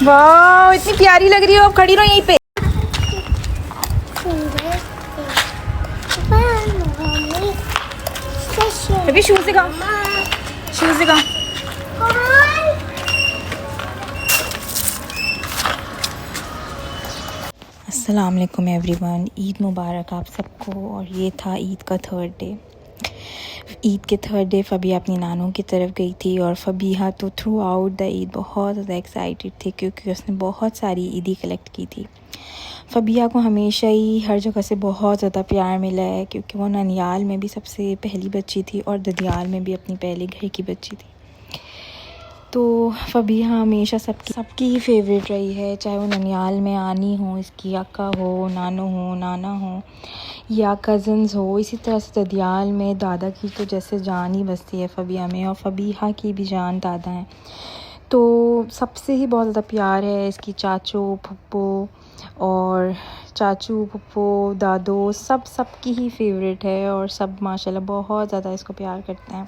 वाह इतनी प्यारी लग रही हो, अब खड़ी रहो यहीं पे। अभी शूज दिखाओ, शूज दिखाओ। अस्सलाम वालेकुम एवरीवन, ईद मुबारक आप सबको। और ये था ईद का थर्ड डे। ईद के थर्ड डे फ़बिया अपनी नानों की तरफ गई थी और फ़बिया तो थ्रू आउट द ईद बहुत ज़्यादा एक्साइटेड थी क्योंकि उसने बहुत सारी ईदी कलेक्ट की थी। फ़बिया को हमेशा ही हर जगह से बहुत ज़्यादा प्यार मिला है क्योंकि वो ननियाल में भी सबसे पहली बच्ची थी और ददियाल में भी अपनी पहले घर की बच्ची थी। तो फ़बिया हमेशा सबकी ही फेवरेट रही है, चाहे वो ननियाल में आनी हो, इसकी अक्का हो, नानो हो, नाना हो या कज़न्स हो। इसी तरह से ददियाल में दादा की तो जैसे जान ही बसती है फ़बिया में, और फ़बिया की भी जान दादा हैं। तो सबसे ही बहुत ज़्यादा प्यार है इसकी चाचू फुप्पो, और चाचू फुप्पो दादो सबकी ही फेवरेट है और सब माशाल्लाह बहुत ज़्यादा इसको प्यार करते हैं।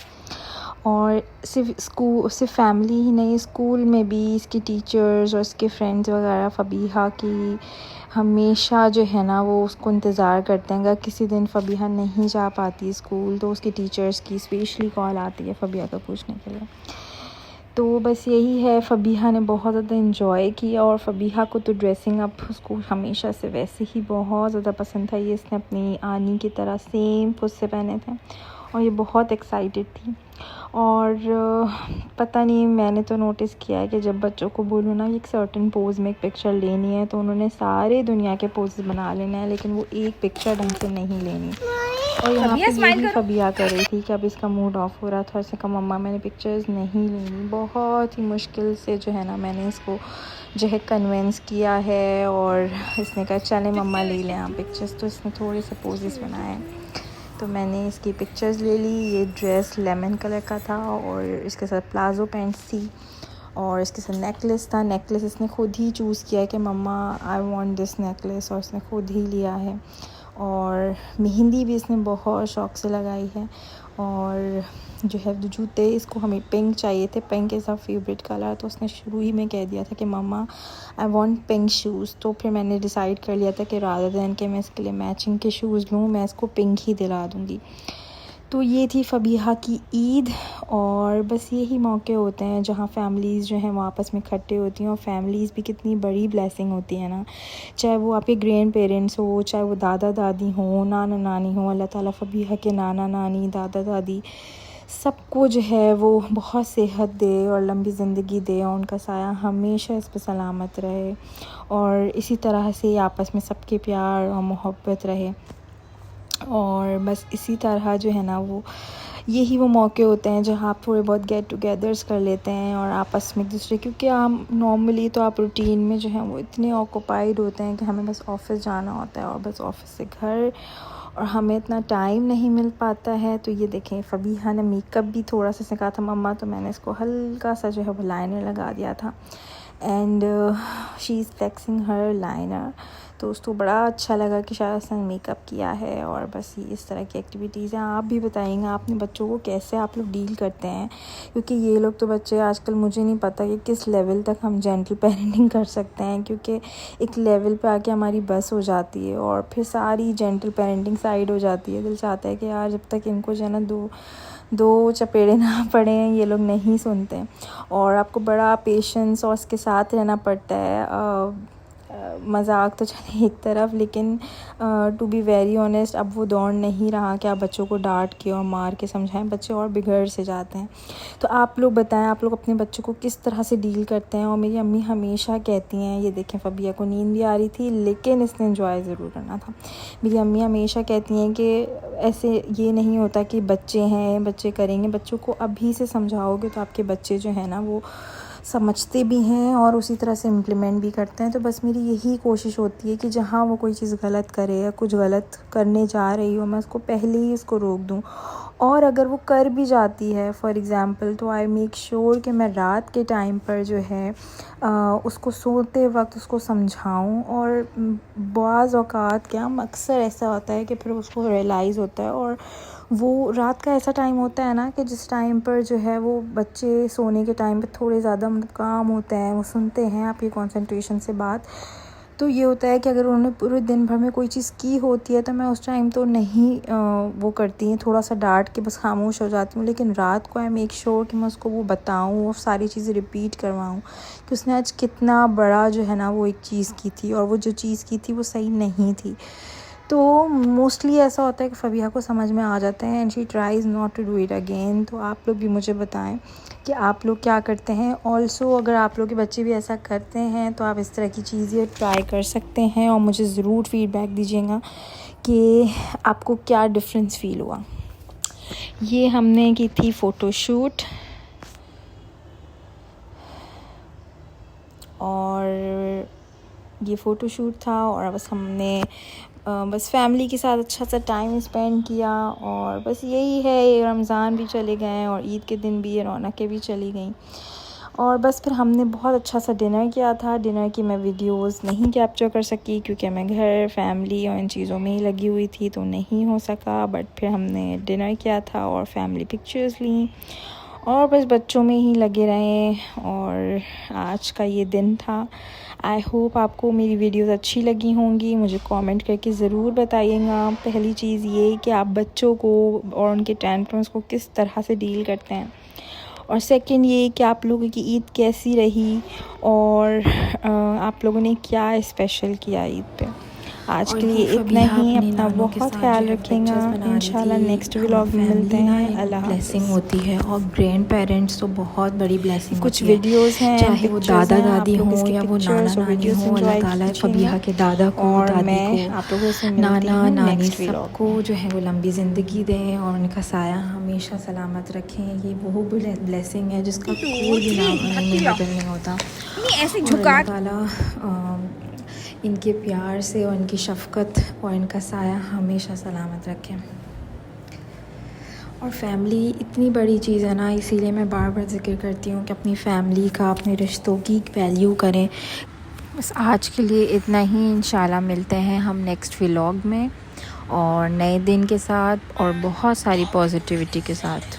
और सिर्फ फैमिली ही नहीं, स्कूल में भी इसकी टीचर्स और इसके फ्रेंड्स वगैरह फ़बिया की हमेशा जो है ना वो उसको इंतज़ार करते हैं। अगर किसी दिन फ़बिया नहीं जा पाती स्कूल तो उसकी टीचर्स की स्पेशली कॉल आती है फ़बिया का पूछने के लिए। तो बस यही है, फ़बिया ने बहुत ज़्यादा इंजॉय किया और फ़बिया को तो ड्रेसिंग अप उसको हमेशा से वैसे ही बहुत ज़्यादा पसंद था। ये इसने अपनी आनी की तरह सेम पुस्से पहने थे और ये बहुत एक्साइटेड थी। और पता नहीं, मैंने तो नोटिस किया है कि जब बच्चों को बोलूँ ना एक सर्टेन पोज़ में एक पिक्चर लेनी है तो उन्होंने सारे दुनिया के पोजेस बना लेना है, लेकिन वो एक पिक्चर ढंग से नहीं लेनी। और यहाँ पे यही फ़बिया कर रही थी कि अब इसका मूड ऑफ हो रहा था। इसने कहा मम्मा मैंने पिक्चर्स नहीं लेनी। बहुत ही मुश्किल से जो है ना मैंने इसको जो है कन्विंस किया है और इसने कहा चले मम्मा ले लें आप पिक्चर्स। तो इसने थोड़े से पोजेस बनाए तो मैंने इसकी पिक्चर्स ले ली। ये ड्रेस लेमन कलर का था और इसके साथ प्लाज़ो पैंट्स थी और इसके साथ नेकलेस था। नेकलेस इसने खुद ही चूज़ किया है कि मम्मा आई वांट दिस नेकलेस, और इसने खुद ही लिया है। और मेहंदी भी इसने बहुत शौक़ से लगाई है। और जो है जूते इसको हमें पिंक चाहिए थे, pink is her favourite colour. तो उसने शुरू ही में कह दिया था कि मम्मा आई वांट पिंक शूज़। तो फिर मैंने डिसाइड कर लिया था कि रादर दैन कि मैं इसके लिए मैचिंग के शूज़ लूँ, मैं इसको पिंक ही दिला दूँगी। तो ये थी फ़बिया की ईद। और बस यही मौके होते हैं जहाँ फैमिलीज़ जो हैं वो आपस में इकट्ठे होती हैं। और फैमिलीज़ भी कितनी बड़ी ब्लेसिंग होती है ना, चाहे वो आपके ग्रैंड पेरेंट्स हो, चाहे वो दादा दादी हो, नाना नानी हो। अल्लाह ताला फ़बिया के नाना नानी दादा दादी सबको जो है वो बहुत सेहत दे और लंबी ज़िंदगी दे और उनका साया हमेशा इस पर सलामत रहे और इसी तरह से आपस में सबके प्यार और मोहब्बत रहे। और बस इसी तरह जो है ना वो यही वो मौके होते हैं जहाँ आप थोड़े बहुत गेट टुगेदर्स कर लेते हैं और आपस में एक दूसरे, क्योंकि हम नॉर्मली तो आप रूटीन में जो है वो इतने ऑक्यूपाइड होते हैं कि हमें बस ऑफ़िस जाना होता है और बस ऑफ़िस से घर, और हमें इतना टाइम नहीं मिल पाता है। तो ये देखें फ़बिया ने मेकअप भी थोड़ा सा सिखा था मम्मा, तो मैंने इसको हल्का सा जो है वो लाइनर लगा दिया था and she is flexing her liner. तो उसको बड़ा अच्छा लगा कि शायद उसने मेकअप किया है। और बस ये इस तरह की एक्टिविटीज़ हैं। आप भी बताइएगा आपने बच्चों को कैसे आप लोग डील करते हैं, क्योंकि ये लोग तो बच्चे आजकल मुझे नहीं पता कि किस लेवल तक हम जेंटल पेरेंटिंग कर सकते हैं, क्योंकि एक लेवल पे आके हमारी बस हो जाती है और फिर सारी जेंटल पेरेंटिंग साइड हो जाती है। दिल चाहता है कि यार जब तक इनको जो है ना दो चपेड़े ना पड़े हैं ये लोग नहीं सुनते और आपको बड़ा पेशेंस और उसके साथ रहना पड़ता है। मज़ाक तो चले एक तरफ, लेकिन टू बी वेरी ऑनेस्ट अब वो दौड़ नहीं रहा कि आप बच्चों को डांट के और मार के समझाएं, बच्चे और बिगड़ से जाते हैं। तो आप लोग बताएं आप लोग अपने बच्चों को किस तरह से डील करते हैं। और मेरी अम्मी हमेशा कहती हैं, ये देखें फ़बिया को नींद भी आ रही थी लेकिन इसने एंजॉय ज़रूर करना था। मेरी अम्मी हमेशा कहती हैं कि ऐसे ये नहीं होता कि बच्चे हैं बच्चे करेंगे, बच्चों को अभी से समझाओगे तो आपके बच्चे जो है ना वो समझते भी हैं और उसी तरह से इम्प्लीमेंट भी करते हैं। तो बस मेरी यही कोशिश होती है कि जहाँ वो कोई चीज़ गलत करे या कुछ गलत करने जा रही हो मैं उसको पहले ही उसको रोक दूँ और अगर वो कर भी जाती है फॉर एग्ज़ाम्पल, तो आई मेक श्योर कि मैं रात के टाइम पर जो है उसको सोते वक्त उसको समझाऊं। और बाज़ औक़ात क्या अक्सर ऐसा होता है कि फिर उसको रियलाइज़ होता है, और वो रात का ऐसा टाइम होता है ना कि जिस टाइम पर जो है वो बच्चे सोने के टाइम पे थोड़े ज़्यादा मतलब काम होते हैं, वो सुनते हैं आपकी कंसंट्रेशन से बात। तो ये होता है कि अगर उन्होंने पूरे दिन भर में कोई चीज़ की होती है तो मैं उस टाइम तो नहीं वो करती हैं, थोड़ा सा डांट के बस खामोश हो जाती हूँ। लेकिन रात को आई मेक श्योर कि मैं उसको वो बताऊँ और सारी चीज़ें रिपीट करवाऊँ कि उसने आज कितना बड़ा जो है ना वो एक चीज़ की थी, और वो जो चीज़ की थी वो सही नहीं थी। तो मोस्टली ऐसा होता है कि फ़बीहा को समझ में आ जाता है and she tries not to do it again. तो आप लोग भी मुझे बताएं कि आप लोग क्या करते हैं। ऑल्सो अगर आप लोग के बच्चे भी ऐसा करते हैं तो आप इस तरह की चीज़ें ट्राई कर सकते हैं, और मुझे ज़रूर फ़ीडबैक दीजिएगा कि आपको क्या डिफरेंस फ़ील हुआ। ये हमने की थी फ़ोटोशूट, और ये फ़ोटोशूट था, और बस हमने बस फैमिली के साथ अच्छा सा टाइम स्पेंड किया। और बस यही है, रमज़ान भी चले गए और ईद के दिन भी ये रौनकें भी चली गई। और बस फिर हमने बहुत अच्छा सा डिनर किया था। डिनर की मैं वीडियोस नहीं कैप्चर कर सकी क्योंकि मैं घर, फैमिली और इन चीज़ों में ही लगी हुई थी, तो नहीं हो सका। बट फिर हमने डिनर किया था और फैमिली पिक्चर्स ली, और बस बच्चों में ही लगे रहे। और आज का ये दिन था। आई होप आपको मेरी वीडियोस अच्छी लगी होंगी। मुझे कमेंट करके ज़रूर बताइएगा। पहली चीज़ ये कि आप बच्चों को और उनके टेंट्रम्स को किस तरह से डील करते हैं, और सेकंड ये कि आप लोगों की ईद कैसी रही, और आप लोगों ने क्या स्पेशल किया ईद पे। आज के लिए इतना ही। अपना बहुत ख्याल रखेंगे। इंशाल्लाह नेक्स्ट व्लॉग में मिलते हैं। अल्लाह ब्लेसिंग होती है, और ग्रैंड पेरेंट्स तो बहुत बड़ी ब्लेसिंग कुछ होती है। वीडियोस हैं, चाहे वो दादा दादी हों या वो नाना नानी हो, अल्लाह ताला फ़बीहा के दादा को, दादी को, आप लोगों से नाना नानी नेक्स्ट व्लॉग सबको जो है वो लंबी ज़िंदगी दें और उनका साया हमेशा सलामत रखें। ये वो ब्लेसिंग है जिसका कोई भी नाम नहीं होता। ऐसे और अल्लाह ताला इनके प्यार से और इनकी शफ़क़त और इनका साया हमेशा सलामत रखें। और फैमिली इतनी बड़ी चीज़ है ना, इसीलिए मैं बार बार ज़िक्र करती हूँ कि अपनी फ़ैमिली का, अपने रिश्तों की वैल्यू करें। बस आज के लिए इतना ही। इंशाल्लाह मिलते हैं हम नेक्स्ट व्लॉग में और नए दिन के साथ और बहुत सारी पॉजिटिविटी के साथ।